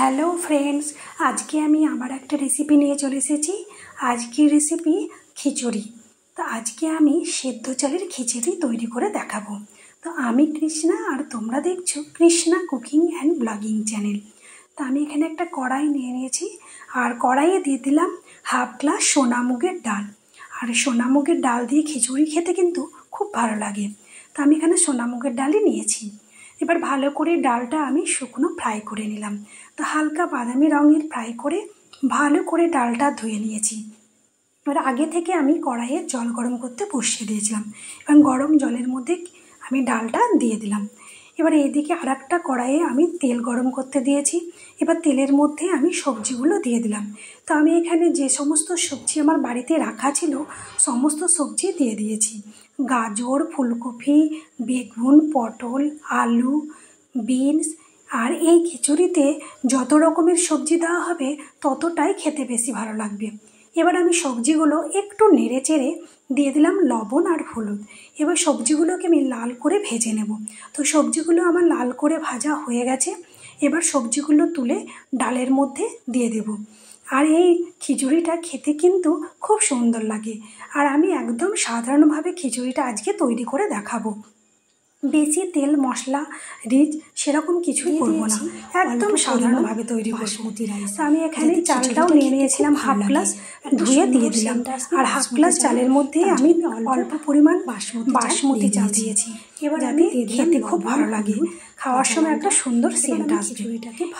Hello friends, আজকে আমি আবার একটা রেসিপি নিয়ে চলে এসেছি। আজকের রেসিপি খিচুড়ি। তো আজকে আমি সেদ্ধ চালের খিচুড়ি তৈরি করে দেখাবো। তো আমি কৃষ্ণা আর তোমরা দেখছো Krishna cooking and blogging channel. তো আমি এখানে একটা কড়াই নিয়ে নিয়েছি, আর কড়াইয়ে দিয়ে দিলাম হাফ গ্লাস সোনামুগের ডাল। আর সোনামুগের ডাল দিয়ে খিচুড়ি খেতে কিন্তু খুব ভালো লাগে। তো আমি এখানে সোনামুগের ডালই নিয়েছি। এবার ভালো করে ডালটা আমি শুকনো ফ্রাই করে নিলাম। তো হালকা বাদামি রঙের ফ্রাই করে ভালো করে ডালটা ধুয়ে নিয়েছি। এবার আগে থেকে আমি কড়াইয়ে জল গরম করতে বসিয়ে দিয়েছিলাম এবং গরম জলের মধ্যে আমি ডালটা দিয়ে দিলাম। এবার এইদিকে আর একটা কড়াইয়ে আমি তেল গরম করতে দিয়েছি। এবার তেলের মধ্যে আমি সবজিগুলো দিয়ে দিলাম। তো আমি এখানে যে সমস্ত সবজি আমার বাড়িতে রাখা ছিল সমস্ত সবজি দিয়ে দিয়েছি। গাজর, ফুলকপি, বেগুন, পটল, আলু, বিনস। আর এই খিচুড়িতে যত রকমের সবজি দেওয়া হবে ততটাই খেতে বেশি ভালো লাগবে। এবার আমি সবজিগুলো একটু নেড়ে চেড়ে দিয়ে দিলাম লবণ আর হলুদ। এবার সবজিগুলোকে আমি লাল করে ভেজে নেব। তো সবজিগুলো আমার লাল করে ভাজা হয়ে গেছে। এবার সবজিগুলো তুলে ডালের মধ্যে দিয়ে দেব। আর এই খিচুড়িটা খেতে কিন্তু খুব সুন্দর লাগে। আর আমি একদম সাধারণভাবে খিচুড়িটা আজকে তৈরি করে দেখাবো। বেশি তেল মশলা রিচ সেরকম কিছুই করবো না, একদম সাধারণভাবে তৈরি বাসমতি রাইস। আমি এখানে চালটাও নিয়ে নিয়েছিলাম হাফ গ্লাস, ধুয়ে দিয়ে দিলাম। আর হাফ গ্লাস চালের মধ্যে আমি অল্প পরিমাণ বাসমতি চাল দিয়েছি। এবার আমি খেতে খুব ভালো লাগে, খাওয়ার সময় একটা সুন্দর সেন্ট আসবে।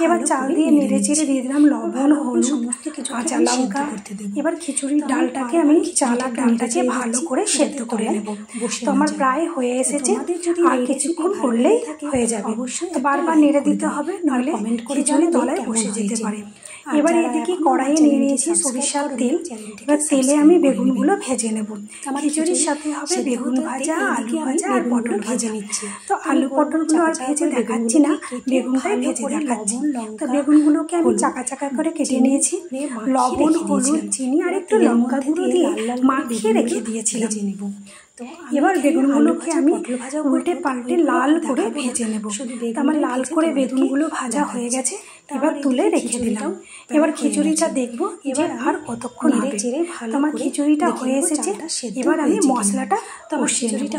এবার চাল দিয়ে নেড়ে চেড়ে দিয়ে দিলাম লবণ, হলুদ, সমস্ত কিছু, কাঁচা লঙ্কা। এবার খিচুড়ির ডালটাকে আমি চাল আর ডালটাকে ভালো করে সেদ্ধ করে নেব। তো আমার প্রায় হয়ে এসেছে, আর কিছুক্ষণ করলেই হয়ে যাবে। তো বারবার নেড়ে দিতে হবে, নইলে খিচুড়ি তলায় বসে যেতে পারে। এবার এদিকে কড়াইয়ে নিয়ে নিয়েছি সরিষার তেল। এবার তেলে আমি বেগুনগুলো ভেজে নেব। খিচুড়ির সাথে হবে বেগুন ভাজা, আলু ভাজা আর পটল ভাজা নিচ্ছি। তো আলু পটলগুলো আর ভেজে দেখাচ্ছি না, বেগুনটাই ভেজে দেখাচ্ছি। তো বেগুনগুলোকে আমি চাকা চাকা করে কেটে নিয়েছি। লবণ, হলুদ, চিনি আর একটু লঙ্কা গুঁড়ো দিয়ে মাখিয়ে রেখে দিয়েছিলাম। এবার বেগুনগুলোকে আমি উল্টে পাল্টে লাল করে ভেজে নেব। আমার লাল করে বেগুনগুলো ভাজা হয়ে গেছে, এবার তুলে রেখে দিলাম। এবার খিচুড়িটা দেখবো এবার আর কতক্ষণ হবে। আমার খিচুড়িটা হয়ে এসেছে। এবার আমি মশলাটা কষিয়ে নেব।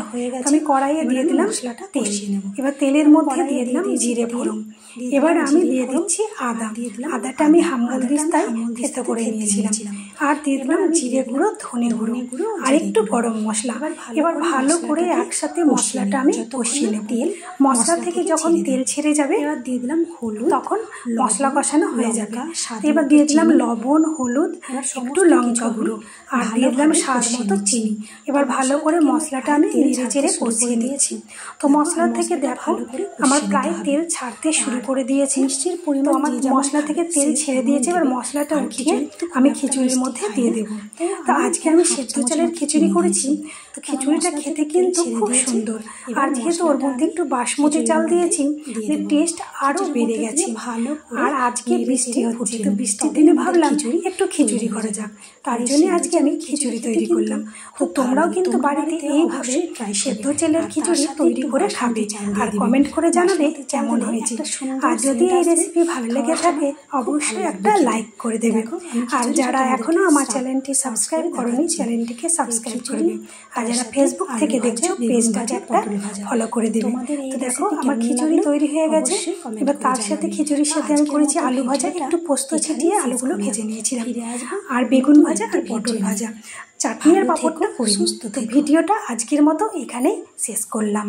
আমি কড়াইয়ে দিয়ে দিলাম তেল। এবার তেলের মধ্যে দিয়ে দিলাম জিরে ফোড়ন। এবার আমি দিয়ে দিচ্ছি আদা। আদাটা আমি হামলদিস্তায় থেতো করে নিয়েছিলাম। আর দিয়ে দিলাম জিরে গুঁড়ো, ধনে গুঁড়ো আর একটু গরম মশলা। এবার ভালো করে একসাথে মশলাটা আমি কষিয়ে নেব। মশলা থেকে যখন তেল ছেড়ে যাবে এবার দিয়ে দিলাম হলুদ, তখন মশলা কষানো হয়ে যাবে। এবার দিয়ে দিলাম লবণ, হলুদ, একটু লঙ্কা গুঁড়ো আর দিয়ে দিলাম স্বাদ মতো চিনি। এবার ভালো করে মশলাটা আমি নেড়ে চেড়ে কষিয়ে নিয়েছি। তো মশলা থেকে দেখো আমার প্রায় তেল ছাড়তে শুরু করে দিয়েছি। মিষ্টির পরিমাণ আমার মশলা থেকে তেল ছেড়ে দিয়েছে। এবার মশলাটা উঠিয়ে আমি খিচুড়ির মধ্যে দিয়ে দেবো। তো আজকে আমি সেদ্ধ চালের খিচুড়ি করেছি। তো খিচুড়িটা খেতে কিন্তু খুব সুন্দর। আর যেহেতু ওর মধ্যে একটু বাসমতি চাল দিয়েছি, টেস্ট আরও বেড়ে গেছে ভালো। আর আজকে বৃষ্টি হচ্ছে, তো বৃষ্টির দিনে ভাবলাম একটু খিচুড়ি করা যাক, তার জন্য আজকে আমি খিচুড়ি তৈরি করলাম। তো তোমরাও কিন্তু বাড়িতে এইভাবে সেদ্ধ চালের খিচুড়ি তৈরি করে খাবে আর কমেন্ট করে জানাবে কেমন হয়েছে। আর যদি এই রেসিপি ভালো লেগে থাকে অবশ্যই একটা লাইক করে দেবে। আর যারা এখনো আমার চ্যানেলটি সাবস্ক্রাইব করেনি চ্যানেলটিকে সাবস্ক্রাইব করবে। আর যারা ফেসবুক থেকে দেখছো পেজটাকে একটা ফলো করে দেবে। তো দেখো আমার খিচুড়ি তৈরি হয়ে গেছে। এবার তার সাথে খিচুড়ির সাথে আমি করেছি আলু ভাজা, একটু পোস্ত ছিটিয়ে আলুগুলো ভেজে নিয়েছিলাম, আর বেগুন ভাজা আর পটল ভাজা, চাটনি আর পাঁপড়টা করি। তো ভিডিওটা আজকের মতো এখানেই শেষ করলাম।